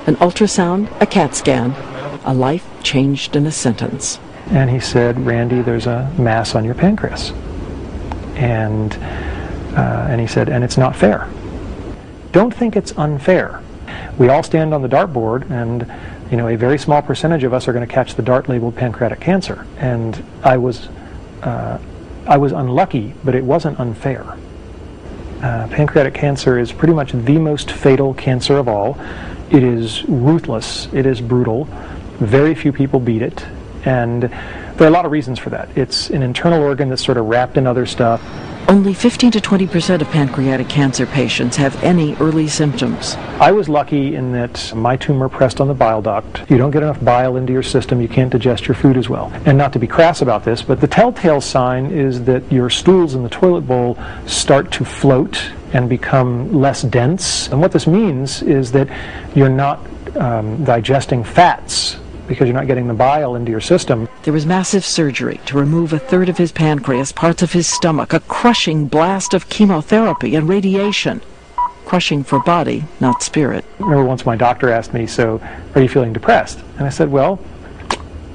An ultrasound, a CAT scan, a life changed in a sentence. And he said, Randy, there's a mass on your pancreas. And he said, and it's not fair. Don't think it's unfair. We all stand on the dartboard, and a very small percentage of us are going to catch the dart labeled pancreatic cancer. And I was unlucky, but it wasn't unfair. Pancreatic cancer is pretty much the most fatal cancer of all. It is ruthless. It is brutal. Very few people beat it. And there are a lot of reasons for that. It's an internal organ that's sort of wrapped in other stuff. Only 15 to 20% of pancreatic cancer patients have any early symptoms. I was lucky in that my tumor pressed on the bile duct. You don't get enough bile into your system, you can't digest your food as well. And not to be crass about this, but the telltale sign is that your stools in the toilet bowl start to float and become less dense. And what this means is that you're not digesting fats because you're not getting the bile into your system. There was massive surgery to remove a third of his pancreas, parts of his stomach, a crushing blast of chemotherapy and radiation. Crushing for body, not spirit. I remember once my doctor asked me, so are you feeling depressed? And I said, well,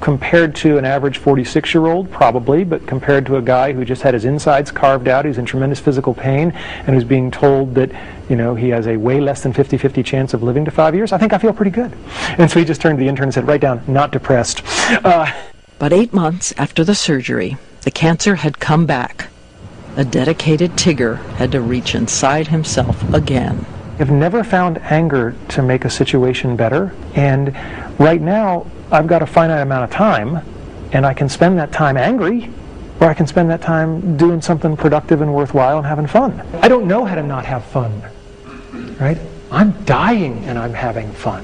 compared to an average 46-year-old, probably, but compared to a guy who just had his insides carved out, who's in tremendous physical pain, and who's being told that, he has a way less than 50-50 chance of living to 5 years, I think I feel pretty good. And so he just turned to the intern and said, write down, not depressed. But 8 months after the surgery, the cancer had come back. A dedicated Tigger had to reach inside himself again. I've never found anger to make a situation better, and right now I've got a finite amount of time, and I can spend that time angry, or I can spend that time doing something productive and worthwhile and having fun. I don't know how to not have fun, right? I'm dying and I'm having fun.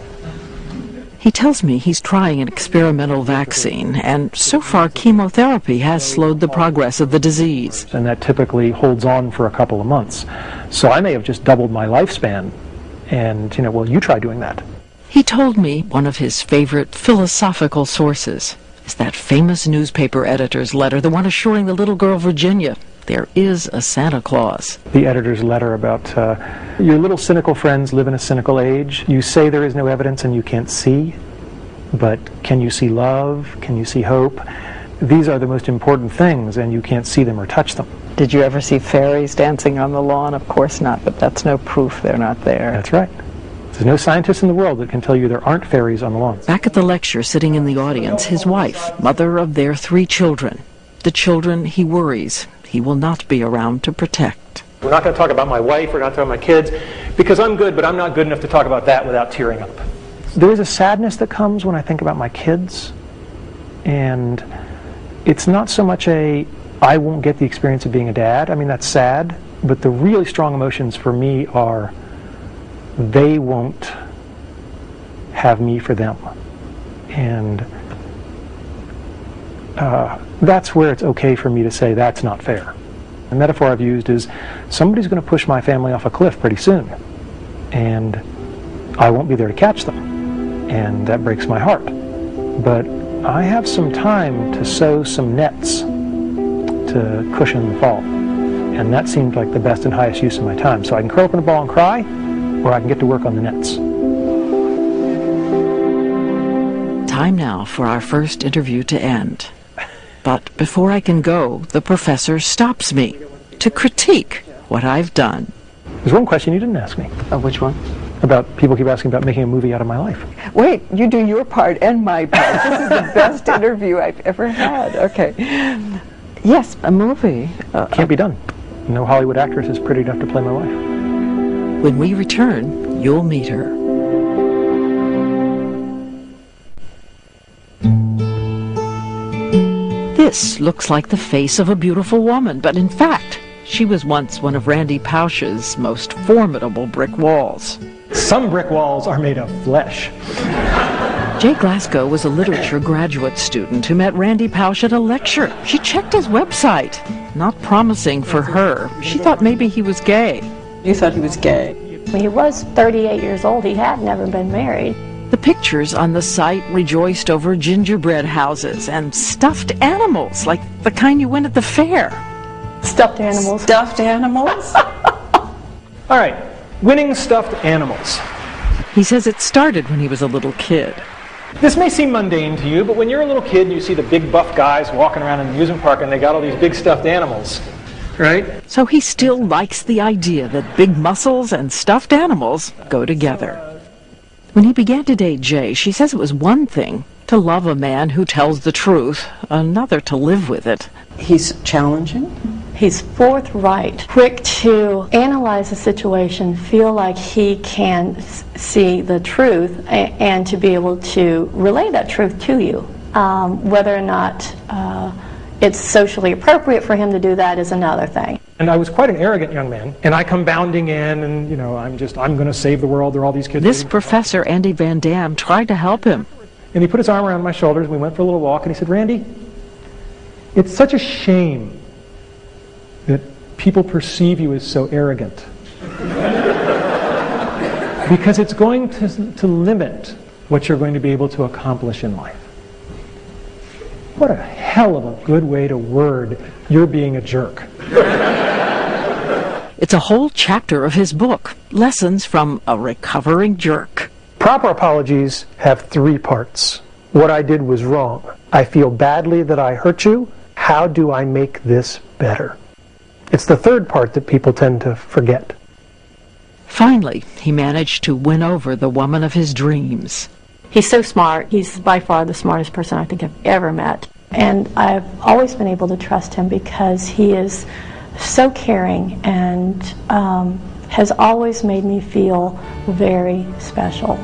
He tells me he's trying an experimental vaccine, and so far chemotherapy has slowed the progress of the disease. And that typically holds on for a couple of months. So I may have just doubled my lifespan, and, you try doing that. He told me one of his favorite philosophical sources is that famous newspaper editor's letter, the one assuring the little girl Virginia there is a Santa Claus. The editor's letter about your little cynical friends live in a cynical age. You say there is no evidence and you can't see, but can you see love? Can you see hope? These are the most important things, and you can't see them or touch them. Did you ever see fairies dancing on the lawn? Of course not, but that's no proof they're not there. That's right. There's no scientist in the world that can tell you there aren't fairies on the lawn. Back at the lecture, sitting in the audience, his wife, mother of their 3 children. The children he worries he will not be around to protect. We're not going to talk about my wife, we're not talking about my kids, because I'm good, but I'm not good enough to talk about that without tearing up. There is a sadness that comes when I think about my kids, and it's not so much I won't get the experience of being a dad. I mean, that's sad, but the really strong emotions for me are they won't have me for them. And that's where it's okay for me to say that's not fair. The metaphor I've used is somebody's going to push my family off a cliff pretty soon, and I won't be there to catch them, and that breaks my heart. But I have some time to sow some nets to cushion the fall, and that seemed like the best and highest use of my time. So I can curl up in a ball and cry, or I can get to work on the nets. Time now for our first interview to end. But before I can go, the professor stops me to critique what I've done. There's one question you didn't ask me. Oh, which one? About people keep asking about making a movie out of my life. Wait, you do your part and my part. This is the best interview I've ever had. Okay. Yes, a movie. Can't be done. No Hollywood actress is pretty enough to play my wife. When we return, you'll meet her. This looks like the face of a beautiful woman, but in fact, she was once one of Randy Pausch's most formidable brick walls. Some brick walls are made of flesh. Jay Glasgow was a literature graduate student who met Randy Pausch at a lecture. She checked his website. Not promising for her. She thought maybe he was gay. You thought he was gay? He was 38 years old. He had never been married. The pictures on the site rejoiced over gingerbread houses and stuffed animals, like the kind you win at the fair. Stuffed animals. Stuffed animals? All right, winning stuffed animals. He says it started when he was a little kid. This may seem mundane to you, but when you're a little kid and you see the big buff guys walking around in the amusement park and they got all these big stuffed animals, right? So he still likes the idea that big muscles and stuffed animals go together. When he began to date Jay, she says it was one thing to love a man who tells the truth, another to live with it. He's challenging. He's forthright, quick to analyze the situation, feel like he can see the truth, and to be able to relay that truth to you. Whether or not it's socially appropriate for him to do that is another thing. And I was quite an arrogant young man, and I come bounding in, and I'm going to save the world. There are all these kids. This professor, Andy Van Dam, tried to help him. And he put his arm around my shoulders, and we went for a little walk, and he said, "Randy, it's such a shame that people perceive you as so arrogant. Because it's going to limit what you're going to be able to accomplish in life." What a hell of a good way to word "you're being a jerk." It's a whole chapter of his book, Lessons from a Recovering Jerk. Proper apologies have 3 parts. What I did was wrong. I feel badly that I hurt you. How do I make this better? It's the 3rd part that people tend to forget. Finally, he managed to win over the woman of his dreams. He's so smart. He's by far the smartest person I think I've ever met. And I've always been able to trust him because he is so caring and has always made me feel very special.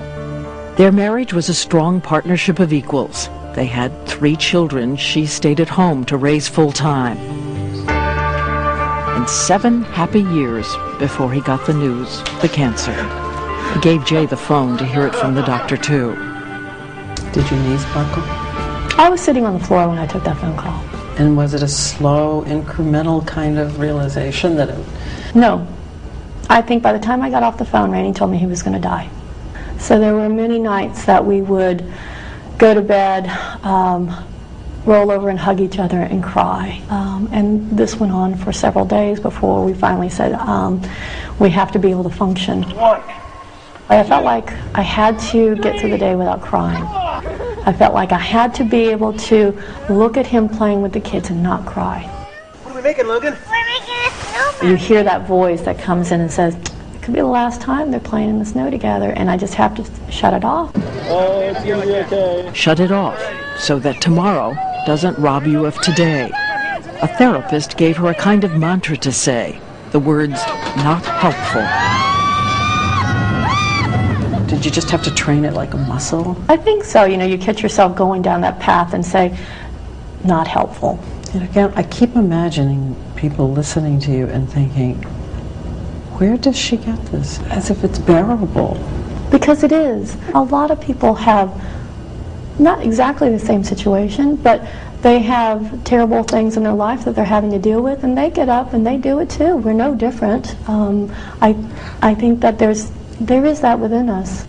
Their marriage was a strong partnership of equals. They had 3 children she stayed at home to raise full-time. And 7 happy years before he got the news, the cancer. He gave Jay the phone to hear it from the doctor, too. Did your knees buckle? I was sitting on the floor when I took that phone call. And was it a slow, incremental kind of realization that it... No. I think by the time I got off the phone, Randy told me he was going to die. So there were many nights that we would go to bed, roll over and hug each other and cry. And this went on for several days before we finally said, we have to be able to function. I felt like I had to get through the day without crying. I felt like I had to be able to look at him playing with the kids and not cry. What are we making, Logan? We're making a snowman. You hear that voice that comes in and says, it could be the last time they're playing in the snow together, and I just have to shut it off. Oh, it's going to be okay. Shut it off so that tomorrow doesn't rob you of today. A therapist gave her a kind of mantra to say, the words, not helpful. Did you just have to train it like a muscle? I think so. You catch yourself going down that path and say, not helpful. And again, I keep imagining people listening to you and thinking, where does she get this? As if it's bearable. Because it is. A lot of people have not exactly the same situation, but they have terrible things in their life that they're having to deal with, and they get up and they do it too. We're no different. I think that there is that within us.